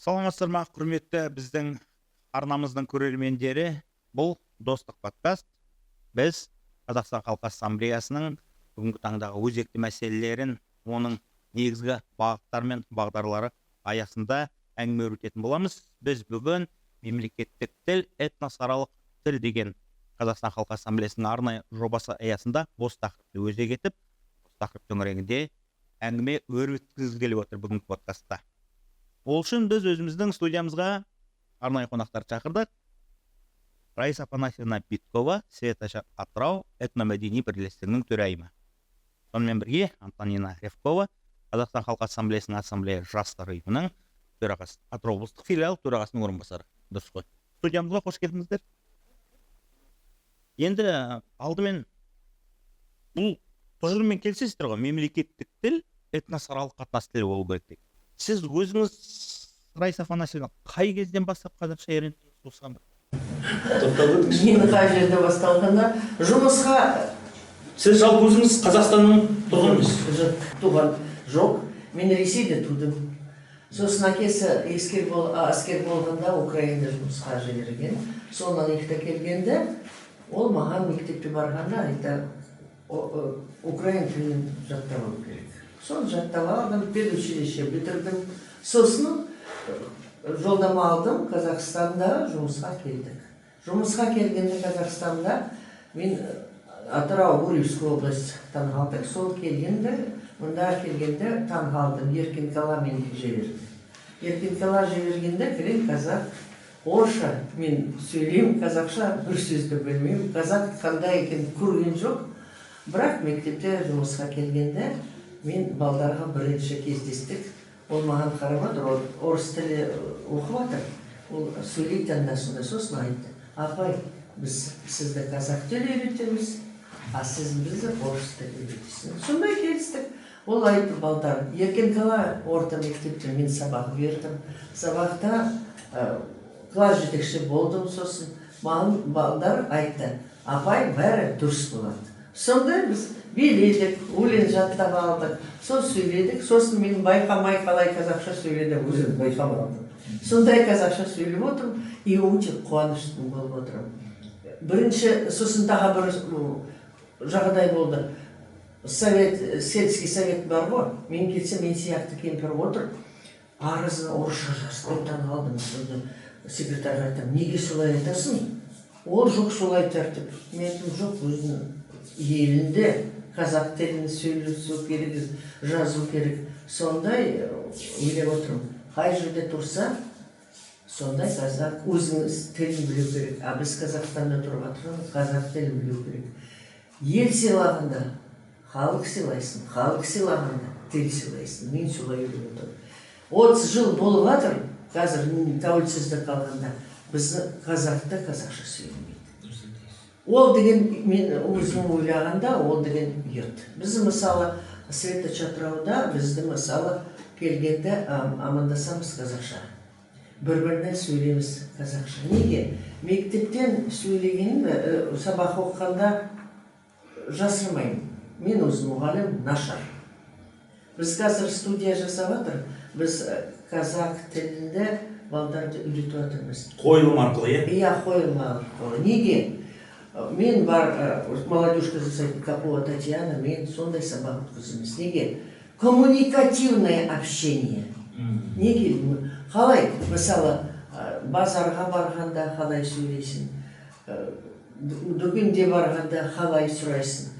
Саламатсыздар ма, құрметті біздің арнамыздың көрермендері. Бұл достық подкаст. Біз Қазақстан Халқы Ассамблеясының бүгінгі таңдағы өзекті мәселелерін, оның негізгі бағыттары мен бағдарлары аясында әңгіме өрбітетін боламыз. Біз бүгін мемлекеттік тіл, этносаралық тіл деген Қазақстан Халқы Ассамблеясының арнайы жобасы аясында бос тақырыпты өзек етіп, бос тақырып төңірегінде әңгіме өрбіткізгелі отыр бүгінгі подкастта. Ол үшін біз өзіміздің студиямызға арнайы қонақтар шақырдық. Раиса Афанасьевна Биткова, Светоч Атырау этномәдени бірлестігінің төрайымы. Сонымен бірге Антонина Ревкова, Қазақстан Халқы Ассамблеясының ассамблея жастар ұйымының төрағасы, Атырау облыстық филиал төрағасының орынбасары. Дұрыс қой. Студиямызға қош келдіңіздер. Енді алдымен бұл тұжырыммен келісесіздер ғой, мемлекеттік тіл этносаралық қатынас тілі болу керек дейді. Сіз өзіңіз, Раиса Афанасьевна, қай кезден бастап қазақша үйрендіңіз осыған? Мені қай жерде басталғанда жұмысқа... Сіз жалпы өзіңіз Қазақстанның тұрғынымыз? Туған жоқ. Мен Ресейде тудым. Сосын әкесі әскер болғанда Украинада жұмысқа жіберген. Сонан екті келгенде, ол маған мектепке барғанда айта Украин тілін жаттап алу керек. Соны жаттап алдым, педучилище бітірдім. Сосын жолдама алдым, Қазақстанда жұмысқа келдік. Жұмысқа келгенде Қазақстанда мен Атырау Гурьевская область таңғалдық. Сол келгенде, мұнда келгенде таңғалдым. Еркінкала мен жіберді. Еркінкала жібергенде кірем қазақ, орысша мен сөйлеймін, қазақша бір сөзді білмеймін. Қазақ қандай екен көрген жоқ. Бірақ мектепте жұмысқа келгенде мен балдарға бірінші кездестік. Ол маған қарамады, орыс тілі оқып жатыр. Ол сөйлейді анда-сонда. Сосын айтты: апай, біз сізді қазақ тілі үйретеміз, а сіз бізді орыс тілі үйретесіз. Сондай келістік. Ол айтты: балдар, Еркінкала орта мектепте мен сабақ бердім. Сабақта класс жетекші болдым. Сосын маған балдар айтты: апай, бәрі дұрыс болады. Сонда біз биледік, өлең жаттап алдық, сосын сөйледік. Сосын мен байқамай қалай қазақша сөйледі, өзім байқамадым. Сондай қазақша сөйлеп отырмын, и өте қуаныштымын болып отырмын. Бірінші, сосын тағы бір жағдай болды. Сельский совет бар ғой, мен келсем, мен сияқты кемпір отыр, арызын орысша жазды, таңғалдым. Секретарьға айтам: неге солай айтасың? Ол жоқ, солай тәртіп. Мен айтам: жоқ, өзінің елінде қазақ тілін сөйлесу керек, жазу керек. Сондай ойлап отырмын. Қай жерде тұрса, сондай қазақ өзіңіз тілін білу керек. А біз Қазақстанда тұрып отырмыз, қазақ тілін білу керек. Ел сыйлағанда халық сыйлайсың, халық сыйлағанда тіл сыйлайсың. Мен солай ойлап отырмын. 30 жыл болып жатыр, қазір тәуелсіздік қалғанда, бізді қазақты қазақша сөйлемейді. Ол деген, мен өзім ойлағанда, ол деген ұят. Біз мысалы Светоч Атырауда бізді мысалы келгенде амандасамыз қазақша. Бір-біріне сөйлейміз қазақша. Неге? Мектептен сөйлеген сабақ оқығанда жасырмаймын. Мен өзім мұғалім нашар. Біз қазір студия жасап жатыр. Біз қазақ тілінде балдарды үйретіп жатырмыз. Қойылым арқылы, е? Иә, қойылым арқылы. Неге? Мен бар, молодежка жасайды, Капова Татьяна, мен сондай сабақ өткіземіз. Неге? Коммуникативное общение. Неге? Қалай? Мысалы, базарға барғанда қалай сөйлейсің? Дүкенде барғанда қалай сұрайсың?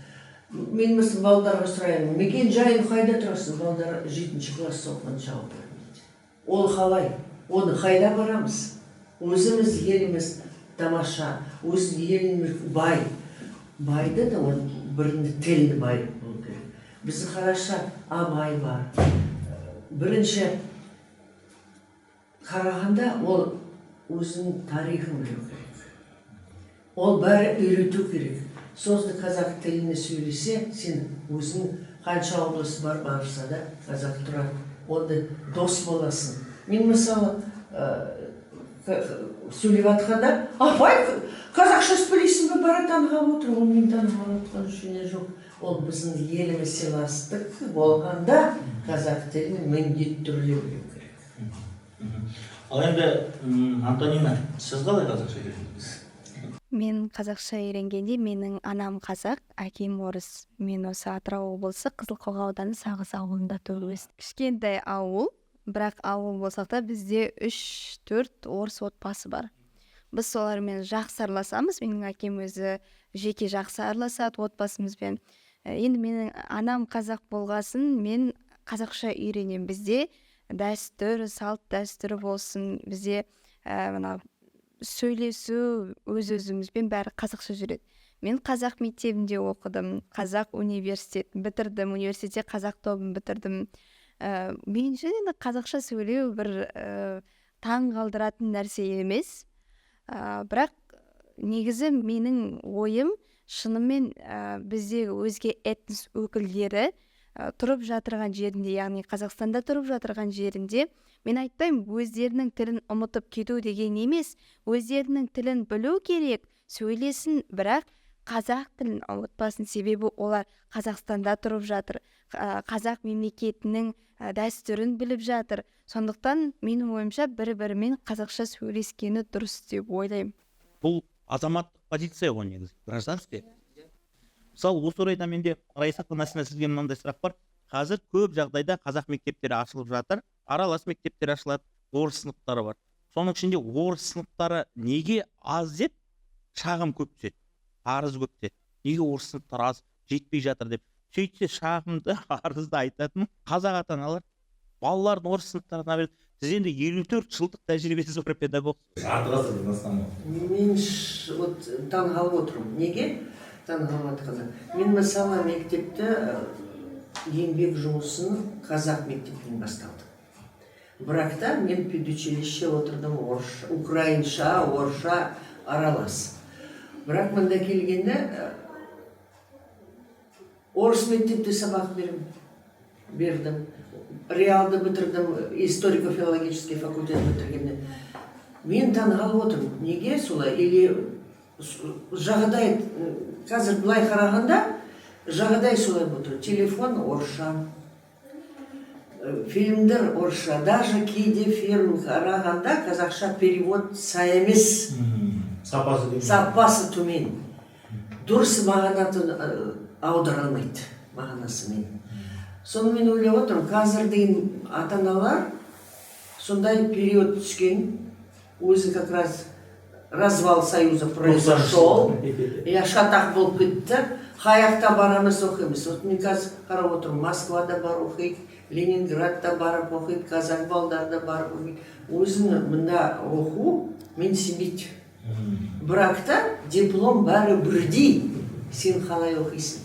Мен мысалы балдарға сұраймын: мекен жайын қайда тұрасың? Балдар 7-ші класс оқыған жауап бермейді. Ол қалай? Оны қайда барамыз? Өзіміз еліміз тамаша, өз еліміз бай. Байды да ол бірінде тілді бай болу керек. Біздің қараша Абай бар. Бірінші қарағанда ол өзінің тарихын білу керек. Ол бәрі үйрету керек. Сосын қазақ тіліне сөйлесе, сен өзің қанша облысы бар барса да қазақ тұрады. Онда дос боласың. Мен мысалы сөйлеп атқанда: апай, қазақша сөйлейсің бе? Бара танығап отыр. Ол мен танығап отқан үшіне жоқ. Ол біздің еліміз сыйластық болғанда қазақ тілін міндетті түрде білу керек. Ал енді Антонина, сіз қалай қазақша үйрендіңіз? Мен қазақша үйренгенде менің анам қазақ, әкем орыс. Мен осы Атырау облысы Қызылқоға ауданы Сағыз ауылында туып өстім. Кішкентай ауыл, бірақ ауыл болсақ та бізде 3-4 орыс отбасы бар. Біз солармен жақсы араласамыз. Менің әкем өзі жеке жақсы араласады отбасымызбен. Енді менің анам қазақ болғасын, мен қазақша үйренемін. Бізде дәстүр, салт дәстүрі болсын, бізде мына сөйлесу өз-өзімізбен бәрі қазақша жүреді. Мен қазақ мектебінде оқыдым, қазақ университетін бітірдім, университетте қазақ тобын бітірдім. Мен үшін енді қазақша сөйлеу бір таң қалдыратын нәрсе емес. Бірақ негізі менің ойым шынымен бізде өзге этнос өкілдері тұрып жатырған жерінде, яғни Қазақстанда тұрып жатырған жерінде, мен айтпаймын өздерінің тілін ұмытып кету деген емес, өздерінің тілін білу керек, сөйлесін, бірақ қазақ тілін ұмытпасын, себебі олар Қазақстанда тұрып жатыр, қазақ мемлекетінің дәстүрін біліп жатыр. Сондықтан менің ойымша бір-бірімен қазақша сөйлескені дұрыс деп ойлаймын. Бұл азаматтық позиция ғой негізі, гражданский. Мысалы, осы орайда менде Раиса Қанасина сізге мынандай сұрақ бар. Қазір көп жағдайда қазақ мектептері ашылып жатыр, аралас мектептер ашылады, орыс сыныптары бар. Соның ішінде орыс сыныптары неге аз деп шағым көп түседі, арыз көп түседі. Неге орыс сыныптары аз, жетпей жатыр деп. Сөйтсе шағымды, арызды айтатын қазақ ата-аналар балалардың орыс сыныптарына береді. Сіз енді 54 жылдық тәжірибесі бар педагог. Жарты ғасырдан астам. Мен таң қалып отырмын. Неге таң қалып жатқаны? Мен мысалы мектепті еңбек жұмысын қазақ мектебінен басталдым. Бірақ та мен педучилище отырдым, украинша, орысша аралас. Бірақ мында келгенде орыс мектепте сабақ бердім. Реалды бітірдім, историко-филологический факультет бітіргенде. Мен таң қалып отырмын. Неге солай? Или жағдай, қазір былай қарағанда, жағдай солай отыр. Телефон орысша, фильмдер орысша, даже кейде фильм қарағанда қазақша перевод сай емес. Сапасы төмен. Дұрыс мағынатын аудара алмайды, мағынасы мен. Соны мен ойлап отырмын, қазір деген ата-аналар сондай период түскен, өзі как раз развал Союза произошел, шатақ болып кетті, қаяқта барамыз оқимыз. Вот мен қазір қарап отырмын, Москвада бар оқиды, Ленинградта барып оқиды, қазақ балдарда барып оқиды. Өзін мында оқу мен сенбейді. Бірақ та диплом бәрі бірдей, сен қалай оқисың.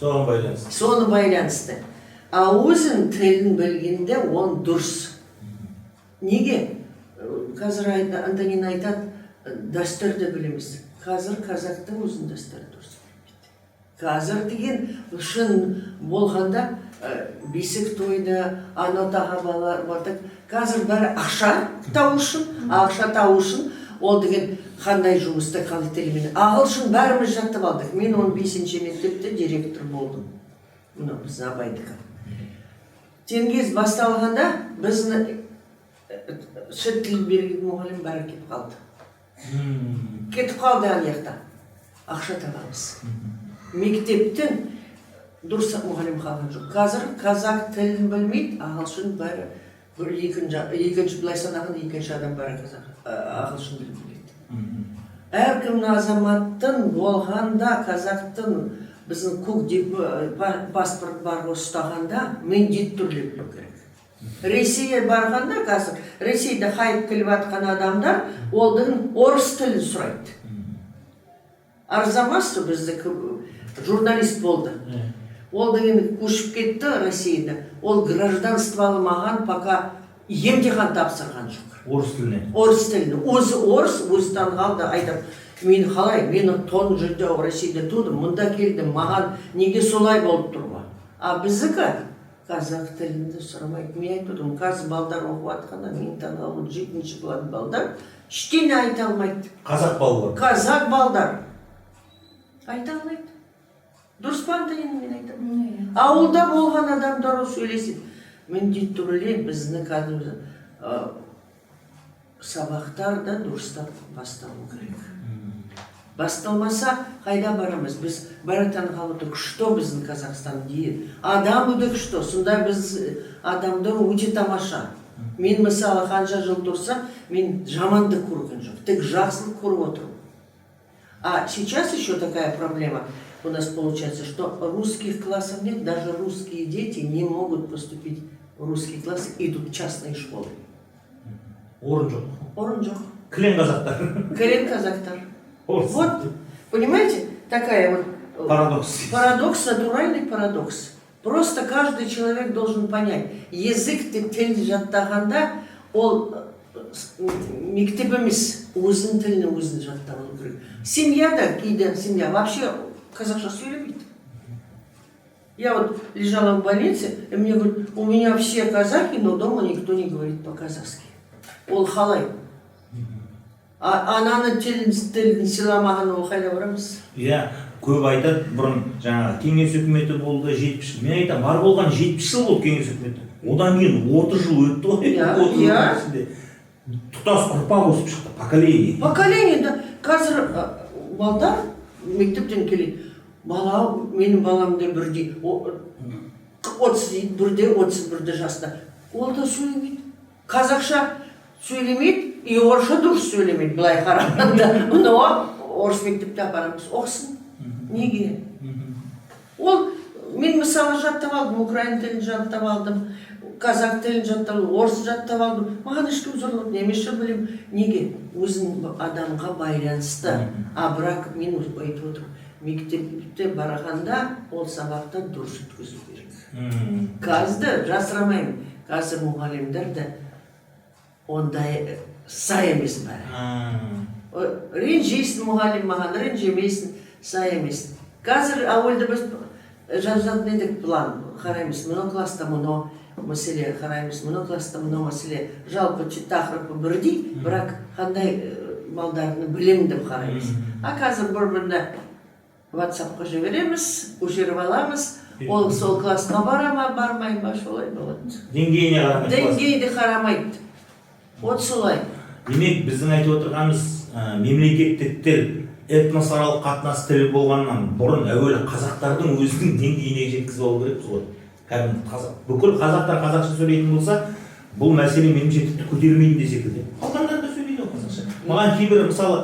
Соны байланысты. А өзін тілін білгенде он дұрыс. Неге? Қазір Антонина айтады, дәстүрді білеміз. Қазір қазақтың өзін дәстүрі дұрыс білмейді. Қазір деген шын болғанда бесік тойда, ана таға балар бардық. Қазір бәрі ақша тау үшін, ол деген қандай жұмысты қалай тілмен. Ағылшын бәріміз жаттып алдық. Мен 15-ші мектепте директор болдым. Мұны біз Абайдікі. Тенгез басталғанда біздің шет тіл берген мұғалім бәрі кетіп қалды. Кетіп қалды аяқта. Ақша табамыз. Мектептен дұрыс мұғалім қалған жоқ. Қазір қазақ тілін білмейді, ағылшын бәрі екінші былай санаған екінші адам бәрі ағылшын тілін біледі. Әркімнің азаматтың болғанда қазақтың біздің көк паспорт бар ұстағанда міндетті түрде білу керек. Ресейге барғанда қазір, Ресейде қайып келіп жатқан адамдар олардың орыс тілін сұрайды. Арзамас бізді журналист болды. Ол деген көшіп кетті Ресейде. Ол гражданство алмаған, пока емтихан тапсырған жоқ. Орыс тіліне. Орыс тіліне. Өзі таңғалды, айтып, мен қалай, мені тон жүрді Ресейде тудым, мұнда келдім, маған неге солай болып тұрма. А біздікі қазақ тілінде сұрамайды. Мен айтып, қазір балдар оқып атқанда, мен таңғалып 7-ші класс балдар ештеңе айта алмайды. Қазақ балдар. Қазақ балдар айта алмайды. Дұрыс па Антонина, мен айтамын. Ауылда болған адамдар сөйлеседі. Міндетті түрде біздің қазір сабақтар да дұрыстап басталу керек. Басталмаса қайда барамыз? Біз баратан қалыдық, что біздің Қазақстан дейін? Адам үдік что? Сонда біз адамдар өте тамаша. Мен мысалы қанша жыл тұрса, мен жамандық көрген жоқ, тек жақсылық көріп отырмын. А сейчас еще такая проблема у нас получается, что русских классов нет, даже русские дети не могут поступить в русский класс, идут в частные школы. Орын жоқ. Орын жоқ. Кілең қазақтар. Кілең қазақтар. Орыс. Вот, понимаете, такая вот Парадокс. парадокс, натуральный парадокс. Просто каждый человек должен понять, язык тіл жаттағанда, ол мектеп емес, өзінің тілін өзін жаттап алу керек. Семьяда, кейде семья вообще казахша сөйлемейді. Я вот лежала в больнице, и мне говорят, у меня все казахи, но дома никто не говорит по-казахски. Ол қалай? Ананы тілін сыйламаған ол қайда барамыз? Иә, көп айтады, бұрын жаңағы кеңес үкіметі болды, 70 жыл. Мен айтам, бар болған 70 жыл болды кеңес үкіметі. Одан кейін 30 жыл өтті ғой. Иә, 30 иә. жылдың ішінде тұтас ұрпақ өсіп шықты, поколение. Поколение, да. Қазір балдар мектептен келеді. Бала, менің баламда бірде, 31 жаста. Ол да сөйлемейді. Қазақша сөйлемейді, и орысша дұрыс сөйлемейді, былай қарағанда. Но орыс мектепте апарамыз, оқысын. Неге? Ол, мен мысалы жаттап алдым, украин тілін жаттап алдым, казак тілін жаттап алдым, орыс жаттап алдым. Маған ешкім зорлап, немесе білем. Неге? Өзің адамға байланысты. А бірақ мен айтып отырмын, мектепте барғанда ол сабақты дұрыс өткізу керек. Қазір жасырамаймын, қазір мұғалімдер де ондай сай емес бәрі. Ренжейсің мұғалім маған, ренжемейсің, сай емес. Қазір ауылда біз жазатын едік план, қараймыз, мұны класста мұны мәселе қараймыз, мұны класста мұны мәселе. Жалпы тақырыбы бірдей, бірақ қандай балдарыны білем деп қараймыз. А қазір бір-біріне WhatsApp-қа жібереміз, көшіріп аламыз, ол сол классқа барама, бармай ма, солай болады. Деңгейіне қарамайды. Деңгейді қарамайды. Вот солай. Демек, біздің айтып отырғанымыз мемлекеттік тіл, этносаралық қатынас тілі болғаннан бұрын әуелі қазақтардың өзінің деңгейіне жеткізіп алу керекпіз ғой. Бүкіл қазақтар қазақша сөйлейтін болса, бұл мәселе меніңше тіпті көтерілмейтін де секілді. Қалғандар да сөйлейді ғой қазақша. Маған кейбір мысалы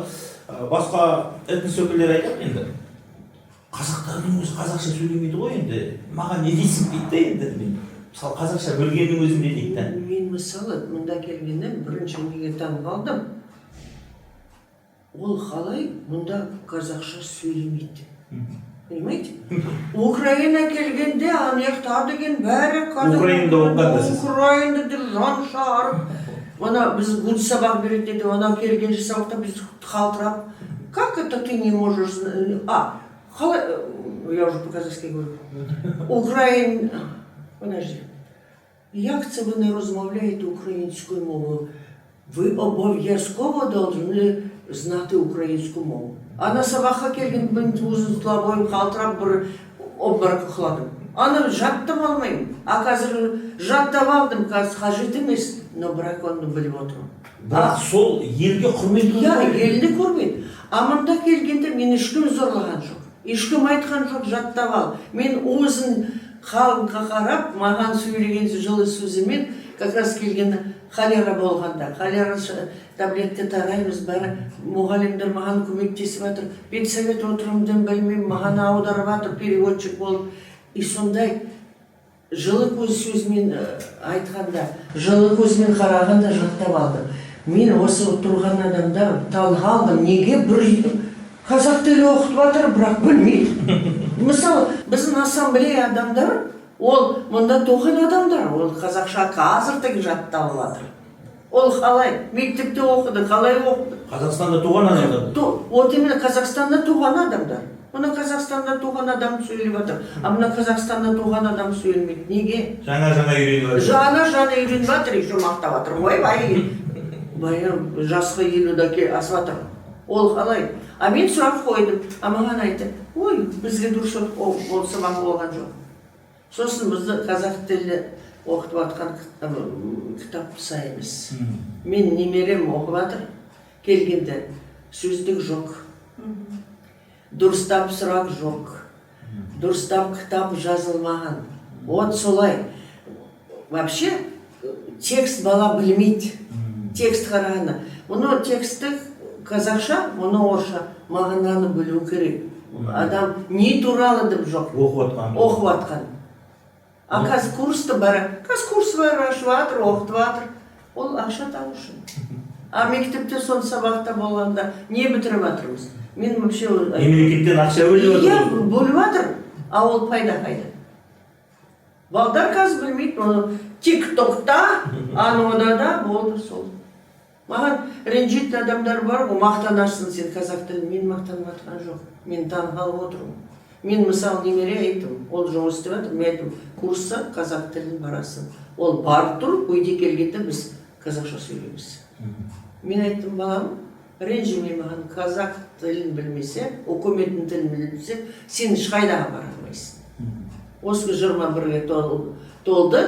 басқа этнос өкілдері айтады енді, қазақтардың өзі қазақша сөйлемейді ғой енді, маған не дейсің дейді енді мен. Мысалы қазақша білгеннің өзінде дейді. Мен мысалы мұнда келгеннен бірінші неге таң қалдым. Ол қалай мұнда қазақша сөйлемейді. Понимаете? Украина келгенде анаяқта деген бәрі Украинада оқығанда сіз. Украинада жан шағарып. Ана біз гуд сабақ береді деді, ана келген сабақта біз қалтырап. Как это ты не можешь... Қалай... Я уже по-казахски говорю. Украин... Подожди. Як це ви не розмовляєте українською мовою? Ви обов'язково повинні знати українську мову. А на сабаққа келген мен өзін тұла бойым қалтырап бір обморок құладым. Аны жаттап алмаймын. А қазір жаттап алдым, қазір қажет емес, но бірақ оны біліп отырмын. Бірақ сол елге құрмет Иә, елді көрмейді. А мұнда келгенде мен ешкім зорлаған жоқ. Ешкім айтқан жоқ, жаттап ал. Мен өзін халыққа қарап, маған сөйлеген жылы сөзімен, как раз келгенде холера болғанда, холера таблетка тараймыз, бәрі мұғалімдер маған көмектесіп жатыр. Педсовет отырымдан білмеймін, маған аударып жатыр, переводчик болып. И сондай жылы көз сөзімен айтқанда, жылы көзімен қарағанда жаттап алдым. Мен осы тұрған адамда талғалдым, неге бір қазақ тілі оқытып жатыр, бірақ білмейді. Мысалы, біздің ассамблея адамдар, ол мұнда тоған адамдар, ол қазақша қазір тек жаттап жатыр. Ол қалай? Мектепте оқыды, қалай оқыды? Қазақстанда туған адамдар. Вот именно Қазақстанда туған адамдар. Мұна Қазақстанда туған адам сөйлеп жатыр, а мұна Қазақстанда туған адам сөйлемейді. Неге? Жаңа үйреніп жатыр. Жаңа үйреніп жатыр, еще мақтап жатыр. Ой, жасқа 50-де асып жатыр. Ол қалай? А мен сұрақ қойдым, а маған айтты, ой, бізге дұрыс ол сабақ болған жоқ. Сосын бізді қазақ тілі оқытып жатқан кітап сай емес. Мен немерем оқып жатыр, келгенде сөздік жоқ, дұрыстап сұрақ жоқ, дұрыстап кітап жазылмаған. Вот солай. Вообще текст бала білмейді. Текст қарағанда. Мұны тексті қазақша, мұны орысша мағынаны білу керек. Адам не туралы деп жоқ. Оқып жатқан. А қазір курсты бара, курс бар, ашып жатыр, оқытып жатыр. Ол ақша табу үшін. А мектепте сон сабақта болғанда не бітіріп жатырмыз? Мен вообще... Мемлекеттен ақша бөліп жатыр. Иә, бөліп жатыр. А ол пайда қайда? Балдар қазір білмейді, оны тик-токта, ануда да болды сол. Маған ренжитін адамдар бар ғой, мақтанасың сен қазақ тілін. Мен мақтанып жатқан жоқ. Мен танығалып отырмын. Мен мысалы немере айттым, ол жұмыс істеп жатыр, мен айттым, курсқа қазақ тілін барасың. Ол барып тұр, үйде келгенде біз қазақша сөйлейміз. Мен айттым, балам, ренжіме маған, қазақ тілін білмесе, өкіметтің тілін білмесе, сен ешқайдағы бара алмайсың. Осы 21-ге толды,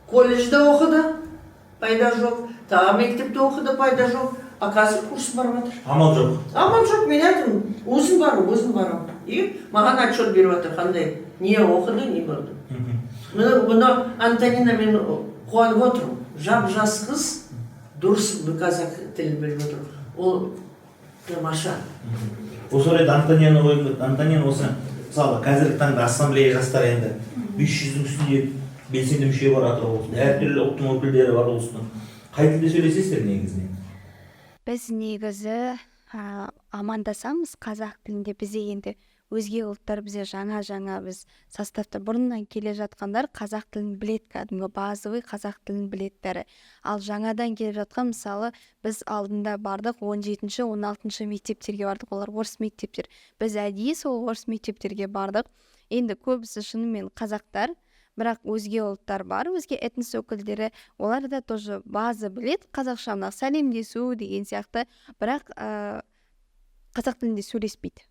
колледжде оқыды, пайда жоқ, тағы мектепте оқыды, пайда жоқ, а қазір курс барып жатыр. Амал жоқ. Амал жоқ, мен айттым, өзім барам. И маған отчет беріп жатыр, қандай, не оқыды, не болды. Бұны Антонина мен қуанып отырмын. Жап-жас қыз дұрыс қазақ тілін біліп отыр. Ол тамаша. Осы орайда Антонина осы мысалы қазіргі таңда ассамблея жастары енді 500-дің үстінде белсенді мүше бар Атырау облысында, әртүрлі ұлттың өкілдері бар облыстың. Қай тілде сөйлесесіздер негізінен? Біз негізі амандасамыз қазақ тілінде. Бізде енді өзге ұлттар бізде жаңа біз составта бұрыннан келе жатқандар қазақ тілін біледі, кәдімгі базовый қазақ тілін біледі бәрі. Ал жаңадан келе жатқан мысалы біз алдында бардық 17-16 мектептерге бардық, олар орыс мектептер. Біз әдейі сол орыс мектептерге бардық. Енді көбісі шынымен қазақтар, бірақ өзге ұлттар бар, өзге этнос өкілдері, олар да тоже база білет, қазақша мына сәлемдесу деген сияқты, бірақ қазақ тілінде сөйлеспейді.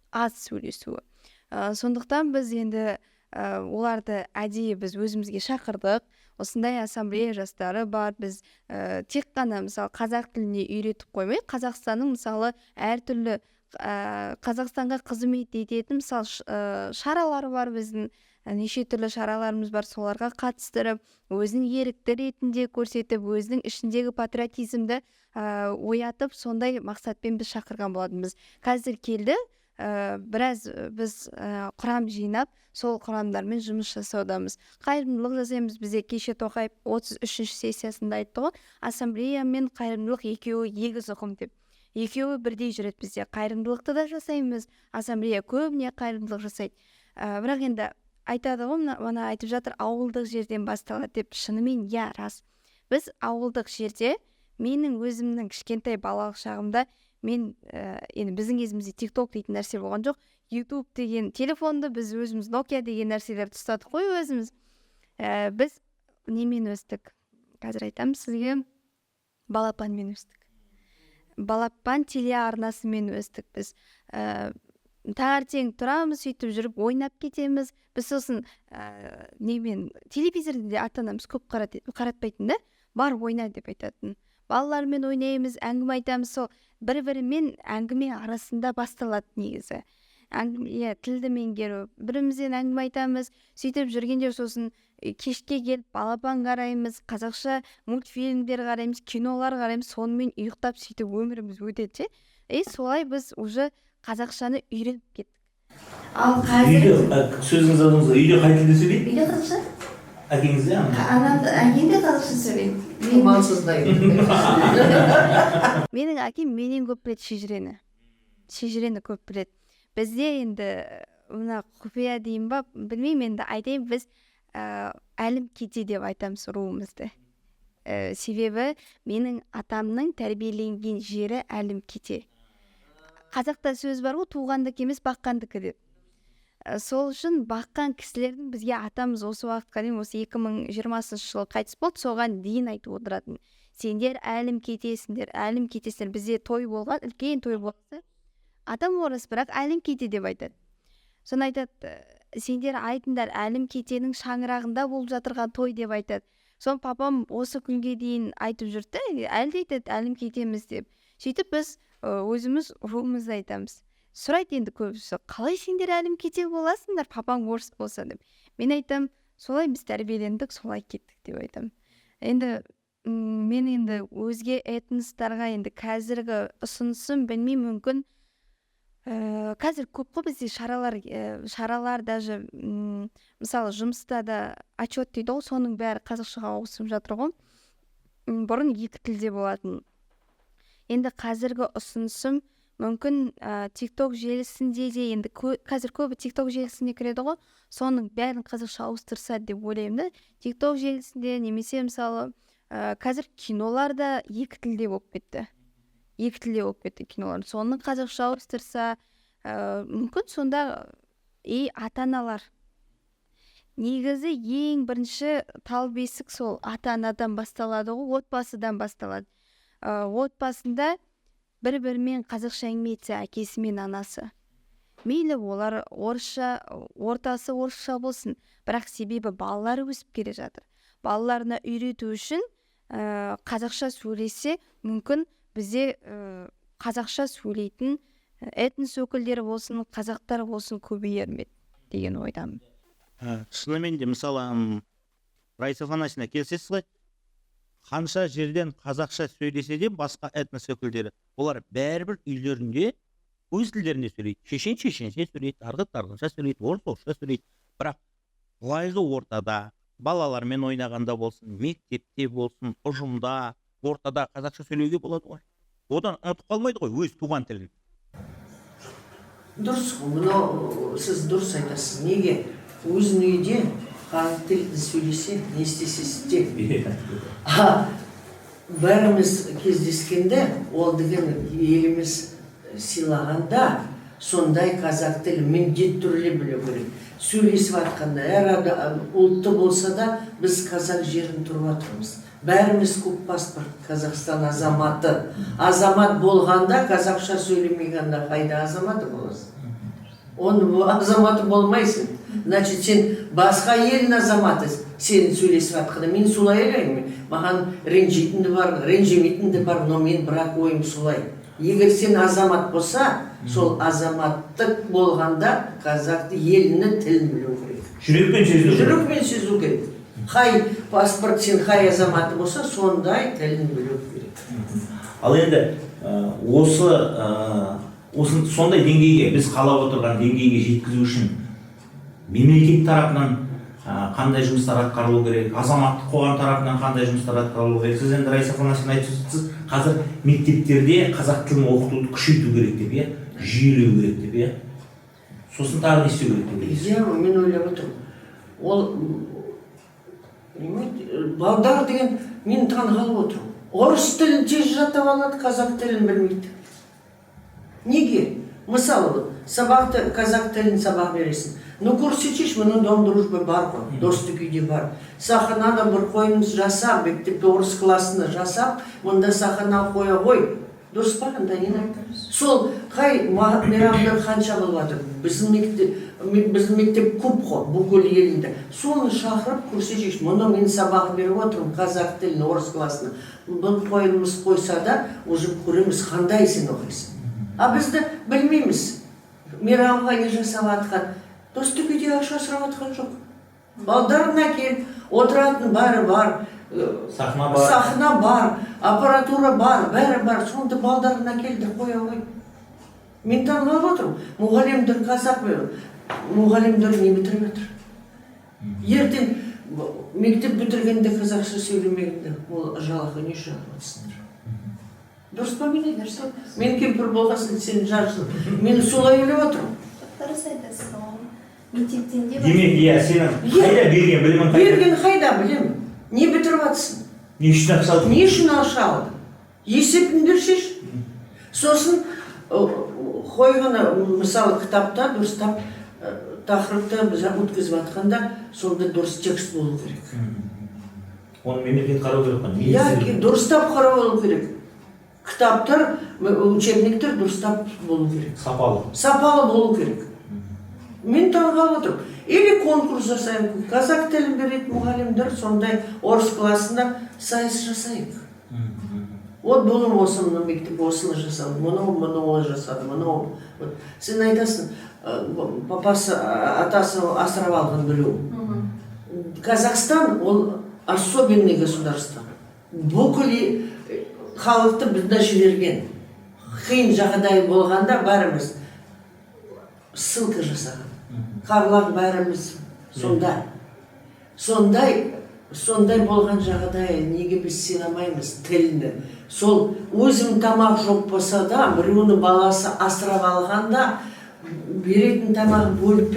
Аз сөйлесуі. Сондықтан біз енді оларды әдейі біз өзімізге шақырдық. Осындай ассамблея жастары бар. Біз тек қана мысалы қазақ тіліне үйретіп қоймай, Қазақстанның мысалы әртүрлі Қазақстанға қызмет ететін мысалы шаралары бар біздің. Неше түрлі шараларымыз бар, соларға қатыстырып, өзінің ерікті ретінде көрсетіп, өзінің ішіндегі патриотизмді оятып, сондай мақсатпен біз шақырған болатынбыз. Қазір келді, біраз біз құрам жинап, сол құрамдармен жұмыс жасаудамыз. Қайырымдылық жасаймыз. Бізде кеше Тоқаев 33-ші сессиясында айтты ғой, ассамблея мен қайырымдылық екеуі егіз ұғым деп. Екеуі бірдей жүреді бізде. Қайырымдылықты да жасаймыз. Ассамблея көбіне қайырымдылық жасайды. Бірақ енді айтады ғой, мына айтып жатыр, ауылдық жерден басталады деп. Шынымен иә, рас. Біз ауылдық жерде, менің өзімнің кішкентай балалық шағымда, мен енді біздің кезімізде TikTok дейтін нәрсе болған жоқ. YouTube деген телефонды біз өзіміз Nokia деген нәрселерді ұстадық қой өзіміз. Біз немен өстік? Қазір айтамын сізге, балапанмен өстік. Балапан телеарнасымен өстік біз. Таңертең тұрамыз, сөйтіп жүріп ойнап кетеміз. Біз сосын немен телевизорды да ата-анамыз көп қаратпайтын да, бар ойна деп айтатын. Балалармен ойнаймыз, әңгіме айтамыз, сол бір-бірімен әңгіме арасында басталады негізі. Әңгіме, тілді меңгеру, бірімізден әңгіме айтамыз, сөйтіп жүргенде сосын кешке келіп балапан қараймыз, қазақша мультфильмдер қараймыз, кинолар қараймыз, сонымен ұйықтап сөйтіп өміріміз өтеді. Солай біз уже қазақшаны үйреніп кеттік. Ал қазір сөзіңіз алдыңызға, үйде қай тілде сөйлейді? Үйде қазақша. Әкеңіз де? Әкем де қазақша сөйлейді. Менің әкем менен көп біледі шежірені көп біледі. Бізде енді мына құпия дейін ба, білмеймін, енді айтайын, біз әлім кете деп айтамыз руымызды. Себебі менің атамның тәрбиеленген жері әлім кете. Қазақта сөз бар ғой, туғандық емес, баққандікі деп. Сол үшін баққан кісілердің бізге атамыз осы уақытқа дейін, осы 2020 жылы қайтыс болды, соған дейін айтып отыратын. Сендер әлім кетесіңдер. Бізде той болған, үлкен той болса, атам орыс, бірақ әлім кете деп айтады. Соны айтады, сендер айтыңдар әлім кетенің шаңырағында болып жатырған той деп айтады. Сон папам осы күнге дейін айтып жүрді, әлде айтады әлім кетеміз деп. Сөйтіп біз өзіміз руымызды айтамыз. Сұрайды енді көбісі, қалай сендер әлім кете боласыңдар, папаң орыс болса деп. Мен айтам, солай біз тәрбиелендік, солай кеттік деп айтам. Енді мен енді өзге этностарға енді қазіргі ұсынысым білмеймін, мүмкін қазір көп қой бізде шаралар даже мысалы жұмыста да отчет дейді ғой, соның бәрі қазақшаға ауысып жатыр ғой. Бұрын екі тілде болатын. Енді қазіргі ұсынысым мүмкін TikTok желісінде де енді қазір көбі TikTok желісіне кіреді ғой, соның бәрін қазақша ауыстырса деп ойлаймын да. TikTok желісінде немесе мысалы қазір кинолар да екі тілде болып кетті. Екі тілде болып кетті кинолар. Соны қазақша ауыстырса, мүмкін сонда ата-аналар. Негізі ең бірінші тал бесік сол ата-анадан басталады ғой, отбасыдан басталады. Отбасында бір-бірімен қазақша әңгіме етсе, әкесі мен анасы. Мейлі олар орысша, ортасы орысша болсын, бірақ себебі балалары өсіп келе жатыр. Балаларына үйрету үшін қазақша сөйлесе, мүмкін бізде қазақша сөйлейтін этнос өкілдері болсын, қазақтар болсын көбейер ме деген ойдамын. Шынымен де мысалы Раиса Афанасьевна келсесіз ғой, қанша жерден қазақша сөйлесе де басқа этнос өкілдері, олар бәрібір үйлерінде өз тілдерінде сөйлейді. Шешенше сөйлейді, арғынша сөйлейді, орысша сөйлейді. Бірақ былайғы ортада, балалармен ойнағанда болсын, мектепте болсын, ұжымда, ортада қазақша сөйлеуге болады ғой. Одан ұмытып қалмайды ғой өз туған тілін. Дұрыс, мұны сіз дұрыс айтасыз. Неге? Өзің үйде қан тілді сөйлесе, не істесе істе. Бәріміз кездескенде, ол деген еліміз сыйлағанда, сондай қазақ тілі міндетті түрде білу керек. Сөйлесіп жатқанда, әр ұлтты болса да, біз қазақ жерін тұрып жатырмыз. Бәріміз көп паспорт, Қазақстан азаматы. Азамат болғанда, қазақша сөйлемегенде қайда азаматы боласың? Оны азаматы болмайсың. Значит, сен басқа елдің азаматы, сен сөйлесіп жатқанда, мен солай ойлаймын. Маған ренжитін де бар, ренжімейтін де бар, но мен бірақ ойым солай. Егер сен азамат болса, сол азаматтық болғанда қазақты елінің тілін білу керек. Жүрекпен сезу керек. Жүрекпен сезу керек. Қай паспорт сен қай азаматы болса, сондай тілін білу керек. Ал енді осы сондай деңгейге, біз қалап отырған деңгейге жеткізу үшін мемлекет тарапынан қандай жұмыстар атқарылу керек, азаматтық қоғам тарапынан қандай жұмыстар атқарылу керек. Сіз енді Раиса Афанасьевна айтып, қазір мектептерде қазақ тілін оқытуды күшейту керек деп, жүйелеу керек деп, сосын тағы не істеу керек деп. Иә, мен ойлап отырмын. Ол балдар деген мен таңғалып отырмын. Орыс тілін тез жаттап алады, қазақ тілін білмейді. Неге? Мысалы, сабақты қазақ тілін сабақ бересің. Ну, көрсетшіш, мұның дом дружбы бар ғой, достық үйде бар. Сахнада бір қойымыз жасап, мектепте орыс классына жасап, мұнда сахна қоя ғой. Дұрыс па, Антонина? Сол қай мейрамдар қанша болып жатыр? Біздің мектеп көп қой, бүкіл елінде. Соны шақырып көрсетшіш, мұны мен сабақ беріп отырмын, қазақ тілін орыс классына. Бұл қойымыз қойса да, уже көреміз, қандай сен оқисың. А бізді білмейміз. Мейрамға не жасап атқан? Достық үйде ақша сұрап атқан жоқ. Балдарына келіп, отыратын бәрі бар, сахна бар, аппаратура бар, бәрі бар. Сонда балдарына келді, қоя ғой. Мен таңғалып отырмын. Мұғалімдер қазақ мұғалімдер не бітіріп жатыр? Ертең мектеп бітіргенде қазақша сөйлемегенде, ол жалақы не үшін алып. Дұрыс па мен айтырсың? Мен кемпір болғасын, сен жарсың. Мен солай ойлап отырмын. Дұрыс айтасыз, мектептен де демек, иә, сенің қайда берген білімін қайда? Берген қайда білем? Не бітіріп жатсың? Не үшін ақша алдың? Не үшін ақша алдың? Есебіңді шеш. Сосын қойғаны, мысалы, кітапта дұрыстап тақырыпты біз өткізіп жатқанда, сонда дұрыс текст болу керек. Оны мемлекет қарау керек қой. Иә, дұрыстап қарау болу керек. Кітаптар, учебниктер дұрыстап болу керек. Сапалы. Сапалы болу керек. Мен таңғалып отырмын. Или конкурс жасайық. Қазақ тілін беретін мұғалімдер сондай орыс классында сайыс жасайық. Вот бұның осы мына мектеп осыны жасады, мұны жасады, мұны. Сен айтасың, папасы, атасы асырап алған білу. Казахстан ол особенный государство. Бүкіл халықты бізді жіберген. Қиын жағдай болғанда бәріміз ссылка жасаған. Қарлар бәріміз сондай болған жағдай, неге біз сыйламаймыз тілді. Сол өзім тамақ жоқ болса да, біреуінің баласы асырап алғанда беретін тамағын бөліп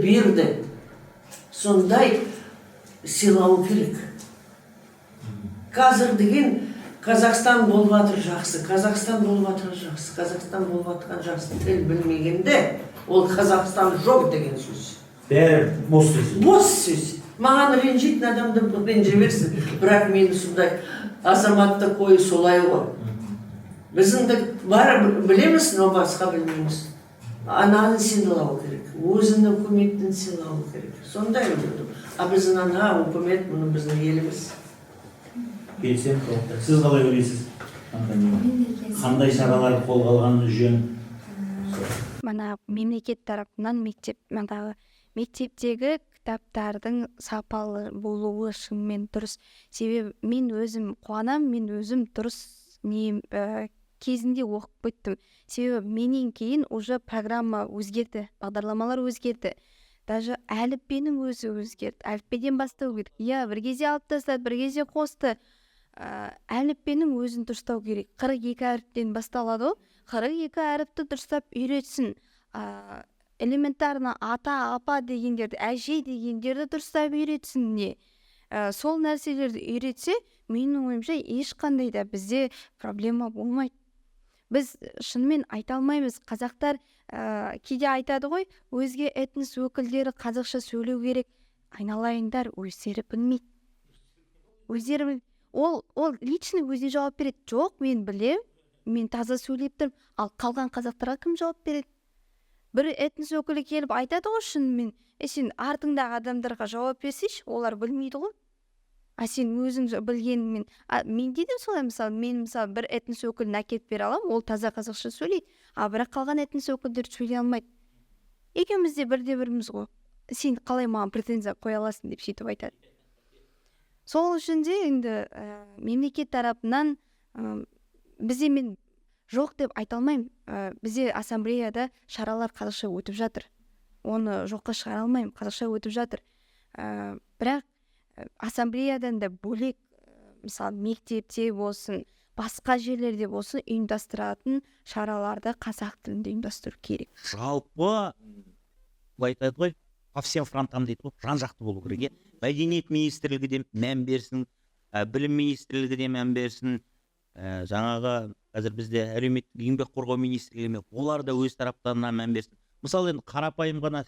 берді. Сондай сыйлау керек. Қазір деген Қазақстан болып жатыр жақсы, Қазақстан болып жатқан жақсы тіл білмегенде, ол Қазақстан жоқ деген сөз. Бәрі бос сөз. Бос сөз. Маған ренжитін адамды ренжи берсін, бірақ мені сондай азаматты қойы солай ғой. Біздіңді бәрі білеміз, но басқа білмейміз. Ананы сыйлау керек, өзінің үкіметін сыйлау керек. Сондай көрдім. А біздің ана үкімет, мұны біздің еліміз. Келсем, сіз қалай ойлайсыз? Қандай шаралар қолға алғаны жөн? Мана мемлекет тарапынан мектептегі кітаптардың сапалы болуы шынымен дұрыс. Себебі мен өзім қуанам, мен өзім дұрыс кезінде оқып біттім. Себебі менен кейін уже программа өзгерді, бағдарламалар өзгерді. Даже әліппенің өзі өзгерді. Әліппеден бастау керек. Бір кезде алып тастады, бір кезде қосты. Әліппенің өзін дұрыстау керек. 42 әріптен басталады. 42 әріпті дұрыстап үйретсін. Элементарно ата, апа дегендерді, әже дегендерді дұрыстап үйретсін не. Сол нәрселерді үйретсе, менің ойымша ешқандай да бізде проблема болмайды. Біз шынымен айта алмаймыз. Қазақтар кейде айтады ғой, өзге этнос өкілдері қазақша сөйлеу керек. Айналайындар, өздері білмейді. Өздері ол лично өзіне жауап береді. Жоқ, мен білем, мен таза сөйлеп тұрмын. Ал қалған қазақтарға кім жауап береді? Бір этнос өкілі келіп айтады ғой шынымен, сен артыңдағы адамдарға жауап берсейші, олар білмейді ғой. Сен өзің білгенмен, менде де солай, мен бір этнос өкілін әкеліп бере аламын, ол таза қазақша сөйлейді, бірақ қалған этнос өкілдер сөйлей алмайды. Екеуміз де біріміз ғой. Сен қалай маған претензия қоя аласың деп сөйтіп айтады. Сол үшін де енді мемлекет тарапынан бізде мен жоқ деп айта алмаймын. Бізде ассамблеяда шаралар қазақша өтіп жатыр. Оны жоққа шығара алмаймын, қазақша өтіп жатыр. Бірақ ассамблеядан да бөлек, мысалы мектепте болсын, басқа жерлерде болсын, ұйымдастыратын шараларды қазақ тілінде ұйымдастыру керек. Жалпы былай айтады ғой, по всем фронтам дейді ғой, жан-жақты болу керек. Мәдениет министрлігі де мән берсін, білім министрлігі де мән берсін, жаңағы қазір бізде әлеуметтік еңбек қорғау министрлігі, олар да өз тараптарынан мән берсін. Мысалы енді қарапайым ғана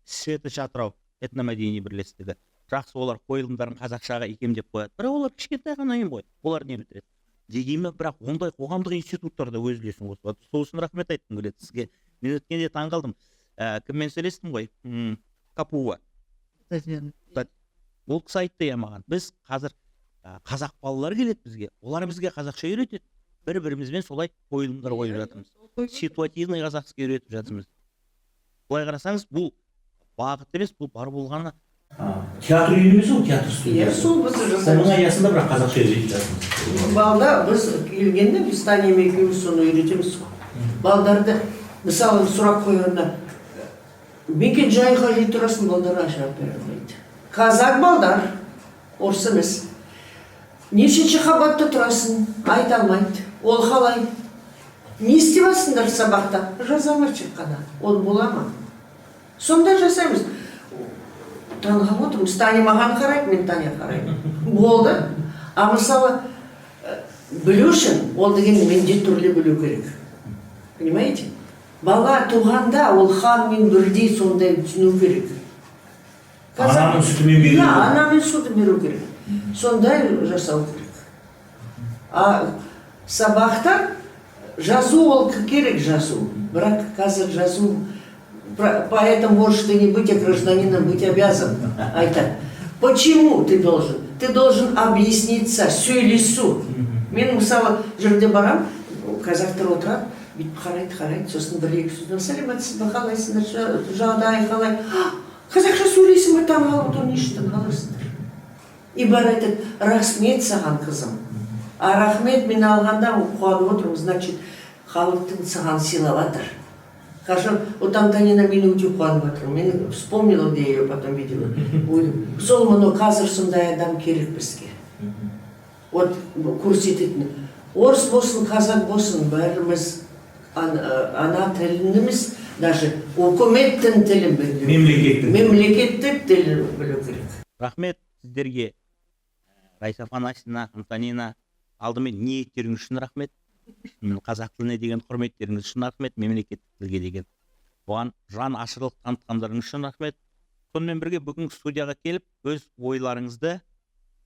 Светоч Атырау этномәдени бірлестігі, жақсы олар қойылымдарын қазақшаға икемдеп қояды. Бірақ олар кішкентай ғана ұйым ғой. Олар не бітіреді? Дегенмен, бірақ ондай қоғамдық институттарда өз үлесін қосып жатыр. Сол үшін рахмет айтқым келеді сізге. Мен өткенде таңғалдым. Кіммен сөйлестім ғой? Капуова. Ол кісі айтты маған. Біз қазір қазақ балалар келеді бізге. Олар бізге қазақша үйретеді. Бір-бірімізбен солай қойылымдар қойып жатырмыз. Ситуативный қазақша үйретіп жатырмыз. Былай қарасаңыз, бұл бағыт емес, бұл бар болғаны. Театр үйі емес ол, театр студиясы. Сол біз жасаймыз. Оның аясында бірақ қазақша үйретіп жатырмыз. Балда біз келгенде біз Таня екеуміз соны үйретеміз. Балдарды мысалы сұрақ қойғанда мекен жайға қай тұрасың, балдарға жауап бере алмайды. Қазақ балдар, орыс емес. Нешінші қабатта тұрасың, айта алмайды. Ол қалай? Не істеп жатсыңдар сабақта? Жазамыз қана. Ол бола ма? Сонда жасаймыз. Танығып отырмыз. Таня маған қарайды, мен Таня қарайды. Болды. А мысалы білу үшін, ол деген міндетті түрде білу керек. Понимаете? Бала туғанда ол ханмен бірдей сондай түсіну керек. Ананың сүтімен беру керек. Анамен сүті беру керек. Сондай жасау керек. А сабақта жазу ол керек жазу. Бірақ қазір жазу Поэтому можешь ты не быть, а гражданином быть обязан. Айтат. Почему ты должен? Ты должен объясниться сөйлесу. Мен мысалы жерде барам, казактар отырады, бүйтіп қарайды, сосын бір-екі сөзден сәлеметсіз бе, қалайсыңдар, жағдай қалай? Қазақша сөйлейсің бе, таң қалып отыр, не үшін қалайсыңдар? И бар айтады, рахмет саған қызым. А рахмет мен алғанда қуанып отырмын, значит, халықтың саған сыйлап жатыр. Скажем, вот Антонина мені өте қуанып жатыр. Мен вспомнила, где я ее потом видела. Сол мұны қазір сондай адам керек бізге. Вот көрсететін. Орыс болсын, қазақ болсын, бәріміз ана тіліміз, даже үкіметтің тілін білу. Мемлекеттік тілін білу керек. Рахмет сіздерге, Райса Афанасьевна, Антонина, алдымен ниеттеріңіз үшін рахмет. Қазақ тіліне деген құрметтеріңіз үшін рахмет, мемлекеттік тілге деген. Бұған жан ашырлық танытқандарыңыз үшін рахмет. Сонымен бірге бүгін студияға келіп, өз ойларыңызды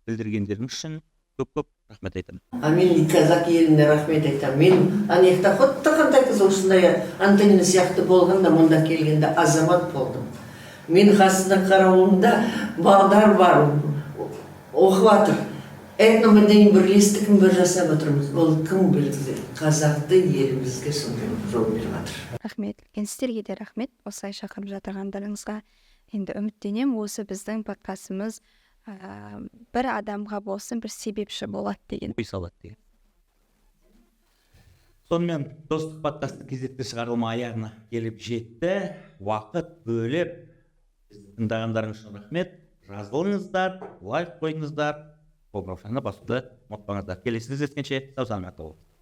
білдіргендеріңіз үшін көп рахмет айтамын. Мен қазақ еліне рахмет айтамын. Мен анекта хотта қандай қыз осындай Антонина сияқты болғанда, мұнда келгенде азамат болдым. Мен қасында қарауымда балдар бар, оқып жатыр. Этномәдени бірлестігін бір жасап отырмыз. Ол кім білді? Қазақты елімізге сондай жол беріп жатыр. Рахмет. Сіздерге де рахмет. Осылай шақырып жатырғандарыңызға. Енді үміттенем, осы біздің подкастымыз бір адамға болсын бір себепші болады деген. Ой салады деген. Сонымен достық подкасты кезекті шығарылма аяғына келіп жетті. Уақыт бөліп тыңдағандарыңыз үшін рахмет. Жазылыңыздар, лайк қойыңыздар. Қоңыраушаны басуды ұмытпаңыздар. Келесі кездескенше сау саламат болыңыздар.